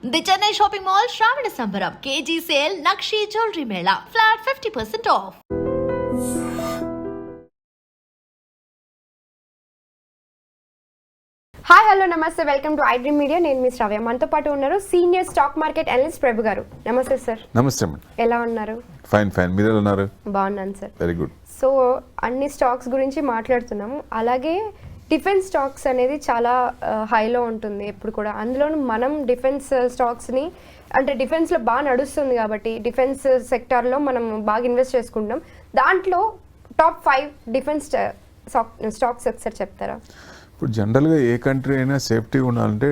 The Chennai Shopping Mall Shravana Sambaram KG Sale Nakshi Jewelry Mela Flat 50% off. Hi hello నమస్తే welcome to iDream media. నేను మీ శ్రావ్య. మనతో పాటు ఉన్నారు senior stock market analyst ప్రభు గారు. నమస్తే sir. నమస్తే. ఎలా ఉన్నారు? Fine fine. మీరు ఎలా ఉన్నారు? బాగున్నాను సార్. Very good. సో అన్ని స్టాక్స్ గురించి మాట్లాడుతున్నాము. అలాగే డిఫెన్స్ స్టాక్స్ అనేది చాలా హైలో ఉంటుంది ఎప్పుడు కూడా. అందులోనూ మనం డిఫెన్స్ స్టాక్స్ని అంటే డిఫెన్స్లో బాగా నడుస్తుంది కాబట్టి డిఫెన్స్ సెక్టార్లో మనం బాగా ఇన్వెస్ట్ చేసుకుంటాం. దాంట్లో టాప్ 5 డిఫెన్స్ స్టాక్స్ ఒకసారి చెప్తారా? ఇప్పుడు జనరల్గా ఏ కంట్రీ అయినా సేఫ్టీ ఉండాలంటే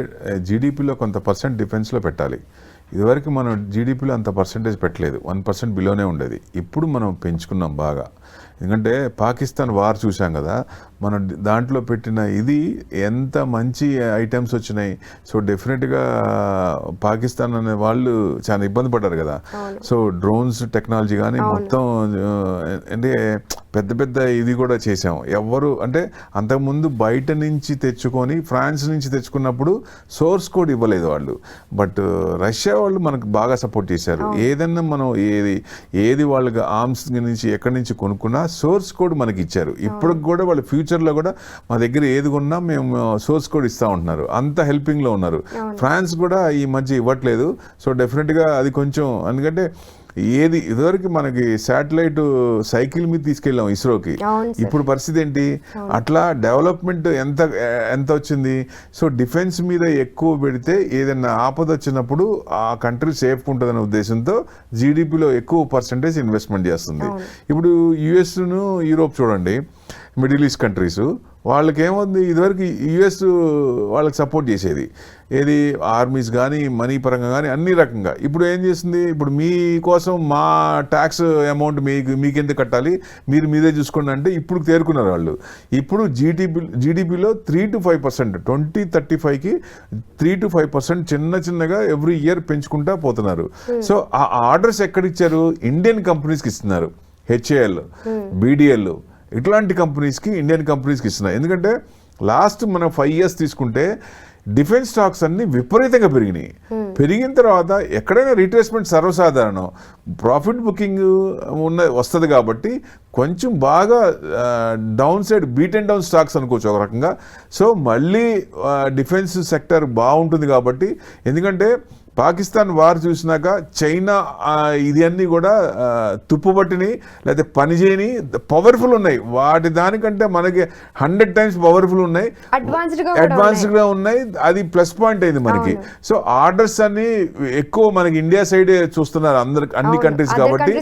జీడిపిలో కొంత పర్సెంట్ డిఫెన్స్లో పెట్టాలి. ఇదివరకు మనం జీడిపిలో అంత పర్సెంటేజ్ పెట్టలేదు, 1% బిలోనే ఉండేది. ఇప్పుడు మనం పెంచుకున్నాం బాగా. ఎందుకంటే పాకిస్తాన్ వార్ చూసాం కదా, మనం దాంట్లో పెట్టిన ఇది ఎంత మంచి ఐటమ్స్ వచ్చినాయి. సో డెఫినెట్గా పాకిస్తాన్ అనే వాళ్ళు చాలా ఇబ్బంది పడ్డారు కదా. సో డ్రోన్స్ టెక్నాలజీ కానీ మొత్తం అంటే పెద్ద పెద్ద ఇది కూడా చేసాం. ఎవరు అంటే అంతకుముందు బయట నుంచి తెచ్చుకొని ఫ్రాన్స్ నుంచి తెచ్చుకున్నప్పుడు సోర్స్ కోడ్ ఇవ్వలేదు వాళ్ళు. బట్ రష్యా వాళ్ళు మనకు బాగా సపోర్ట్ చేశారు. ఏదన్నా మనం ఏది వాళ్ళకి ఆర్మ్స్ నుంచి ఎక్కడి నుంచి కొనుక్కున్నా సోర్స్ కోడ్ మనకి ఇచ్చారు. ఇప్పుడు కూడా వాళ్ళు ఫ్యూచర్లో కూడా మా దగ్గర ఏది కొన్నా మేము సోర్స్ కోడ్ ఇస్తూ ఉంటున్నారు. అంత హెల్పింగ్లో ఉన్నారు. ఫ్రాన్స్ కూడా ఈ మధ్య ఇవ్వట్లేదు. సో డెఫినెట్గా అది కొంచెం ఎందుకంటే ఏది ఇదివరకు మనకి శాటిలైట్ సైకిల్ మీద తీసుకెళ్ళాం ఇస్రోకి. ఇప్పుడు పరిస్థితి ఏంటి? అట్లా డెవలప్మెంట్ ఎంత వచ్చింది. సో డిఫెన్స్ మీద ఎక్కువ పెడితే ఏదైనా ఆపద వచ్చినప్పుడు ఆ కంట్రీ సేఫ్గా ఉంటుందనే ఉద్దేశంతో జీడిపిలో ఎక్కువ పర్సెంటేజ్ ఇన్వెస్ట్మెంట్ చేస్తుంది. ఇప్పుడు యుఎస్ను యూరోప్ చూడండి, మిడిల్ ఈస్ట్ కంట్రీస్ వాళ్ళకి ఏముంది, ఇదివరకు యుఎస్ వాళ్ళకి సపోర్ట్ చేసేది ఏది ఆర్మీస్ కానీ మనీ పరంగా కానీ అన్ని రకంగా. ఇప్పుడు ఏం చేస్తుంది, ఇప్పుడు మీకోసం మా ట్యాక్స్ అమౌంట్ మీకెందుకు కట్టాలి, మీరు మీదే చూసుకోండి అంటే ఇప్పుడు తేరుకున్నారు వాళ్ళు. ఇప్పుడు జీడిపిలో 3 to 5% 2035కి 3 to 5% చిన్నగా ఎవ్రీ ఇయర్ పెంచుకుంటా పోతున్నారు. సో ఆ ఆర్డర్స్ ఎక్కడిచ్చారు? ఇండియన్ కంపెనీస్కి ఇస్తున్నారు. హెచ్ఏఎల్, బీడిఎల్ ఇట్లాంటి కంపెనీస్కి, ఇండియన్ కంపెనీస్కి ఇస్తున్నాయి. ఎందుకంటే లాస్ట్ మనం 5 years తీసుకుంటే డిఫెన్స్ స్టాక్స్ అన్ని విపరీతంగా పెరిగినాయి. పెరిగిన తర్వాత ఎక్కడైనా రీట్రేస్మెంట్ సర్వసాధారణం. ప్రాఫిట్ బుకింగ్ వస్తుంది కాబట్టి కొంచెం బాగా down side beat and down stocks అనుకోవచ్చు ఒక రకంగా. సో మళ్ళీ డిఫెన్స్ సెక్టర్ బాగుంటుంది కాబట్టి, ఎందుకంటే పాకిస్తాన్ వార్ చూసినాక చైనా ఇది అన్నీ కూడా తుప్పుబట్టిని లేదా పనిచేయని పవర్ఫుల్ ఉన్నాయి. వాటి దానికంటే మనకి 100 times పవర్ఫుల్ ఉన్నాయి, అడ్వాన్స్డ్గా ఉన్నాయి. అది ప్లస్ పాయింట్ అయింది మనకి. సో ఆర్డర్స్ అన్ని ఎక్కువ మనకి ఇండియా సైడ్ చూస్తున్నారు అన్ని కంట్రీస్ కాబట్టి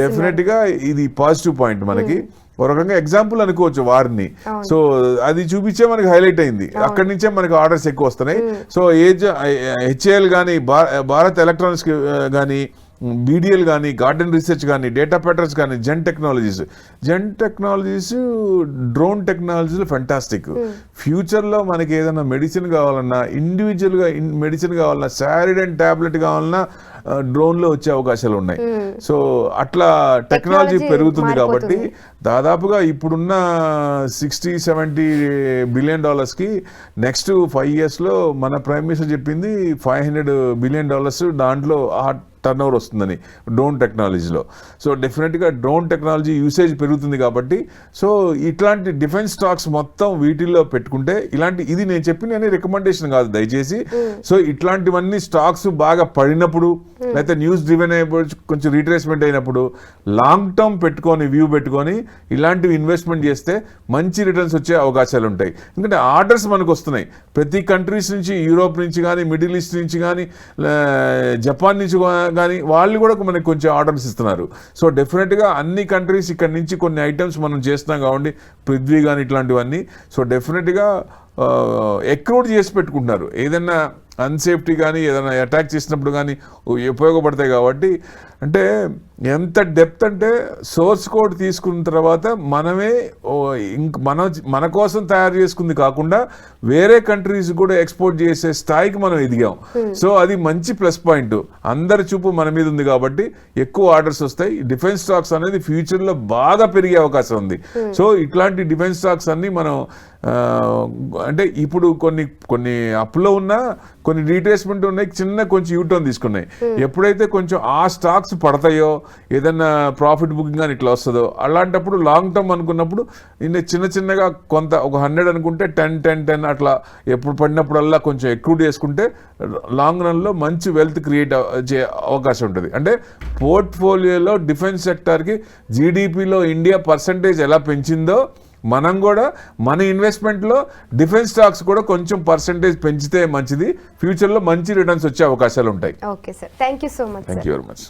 డెఫినెట్గా ఇది పాజిటివ్ పాయింట్ మనకి. ఒక రకంగా ఎగ్జాంపుల్ అనుకోవచ్చు వారిని. సో అది చూపించే మనకి హైలైట్ అయింది. అక్కడి నుంచే మనకి ఆర్డర్స్ ఎక్కువ వస్తున్నాయి. సో హెచ్ఏఎల్ కానీ, భారత్ ఎలక్ట్రానిక్స్ కానీ, బీడిఎల్ కానీ, గార్డెన్ రీసెర్చ్ కానీ, డేటా ప్యాటర్న్స్ కానీ, జెన్ టెక్నాలజీస్ డ్రోన్ టెక్నాలజీలు ఫెంటాస్టిక్. ఫ్యూచర్లో మనకి ఏదైనా మెడిసిన్ కావాలన్నా, ఇండివిజువల్గా మెడిసిన్ కావాలన్నా, సారిడన్ ట్యాబ్లెట్ కావాలన్నా డ్రోన్లో వచ్చే అవకాశాలు ఉన్నాయి. సో అట్లా టెక్నాలజీ పెరుగుతుంది కాబట్టి దాదాపుగా ఇప్పుడున్న $60-70 billion నెక్స్ట్ 5 yearsలో మన ప్రైమ్ మినిస్టర్ చెప్పింది $500 billion దాంట్లో టర్న్ ఓవర్ వస్తుందని డ్రోన్ టెక్నాలజీలో. సో డెఫినెట్గా డ్రోన్ టెక్నాలజీ యూసేజ్ పెరుగుతుంది కాబట్టి సో ఇట్లాంటి డిఫెన్స్ స్టాక్స్ మొత్తం వీటిల్లో పెట్టుకుంటే ఇది నేను చెప్పిన రికమెండేషన్ కాదు దయచేసి. సో ఇట్లాంటివన్నీ స్టాక్స్ బాగా పడినప్పుడు లేకపోతే న్యూస్ డ్రివెన్ అయినప్పుడు కొంచెం రీట్రేస్మెంట్ అయినప్పుడు లాంగ్ టర్మ్ వ్యూ పెట్టుకొని ఇలాంటివి ఇన్వెస్ట్మెంట్ చేస్తే మంచి రిటర్న్స్ వచ్చే అవకాశాలు ఉంటాయి. ఎందుకంటే ఆర్డర్స్ మనకు వస్తున్నాయి ప్రతి కంట్రీస్ నుంచి, యూరోప్ నుంచి కానీ, మిడిల్ ఈస్ట్ నుంచి కానీ, జపాన్ నుంచి కానీ వాళ్ళు కూడా మనకి కొంచెం ఆర్డర్స్ ఇస్తున్నారు. సో డెఫినెట్గా అన్ని కంట్రీస్ ఇక్కడ నుంచి కొన్ని ఐటమ్స్ మనం చేస్తున్నాం కాబట్టి పృథ్వీ కానీ ఇట్లాంటివన్నీ. సో డెఫినెట్గా ఎక్రూడ్ చేసి పెట్టుకుంటున్నారు. ఏదైనా అన్సేఫ్టీ కానీ ఏదైనా అటాక్ చేసినప్పుడు కానీ ఉపయోగపడతాయి కాబట్టి. అంటే ఎంత డెప్త్ అంటే సోర్స్ కోడ్ తీసుకున్న తర్వాత మనమే మన కోసం తయారు చేసుకుంది కాకుండా వేరే కంట్రీస్ కూడా ఎక్స్పోర్ట్ చేసే స్థాయికి మనం ఎదిగాం. సో అది మంచి ప్లస్ పాయింట్. అందరి చూపు మన మీద ఉంది కాబట్టి ఎక్కువ ఆర్డర్స్ వస్తాయి. డిఫెన్స్ స్టాక్స్ అనేది ఫ్యూచర్లో బాగా పెరిగే అవకాశం ఉంది. సో ఇట్లాంటి డిఫెన్స్ స్టాక్స్ అన్ని మనం అంటే ఇప్పుడు కొన్ని అప్లో ఉన్నా కొన్ని రీట్రేస్మెంట్ ఉన్నాయి, చిన్న కొంచెం యూటర్న్ తీసుకున్నాయి. ఎప్పుడైతే కొంచెం ఆ స్టాక్స్ పడతాయో, ఏదైనా ప్రాఫిట్ బుకింగ్ అని ఇట్లా వస్తుందో, అలాంటప్పుడు లాంగ్ టర్మ్ అనుకున్నప్పుడు చిన్నగా కొంత ఒక 100 అనుకుంటే 10 అట్లా ఎప్పుడు పడినప్పుడల్లా కొంచెం ఎక్కువ చేసుకుంటే లాంగ్ రన్లో మంచి వెల్త్ క్రియేట్ అవకాశం ఉంటుంది. అంటే పోర్ట్ఫోలియోలో డిఫెన్స్ సెక్టార్కి జీడిపిలో ఇండియా పర్సంటేజ్ ఎలా పెంచిందో మనం కూడా మన ఇన్వెస్ట్మెంట్లో డిఫెన్స్ స్టాక్స్ కూడా కొంచెం పర్సంటేజ్ పెంచితే మంచిది. ఫ్యూచర్లో మంచి రిటర్న్స్ వచ్చే అవకాశాలు ఉంటాయి. Okay sir, thank you so much. Thank you very much.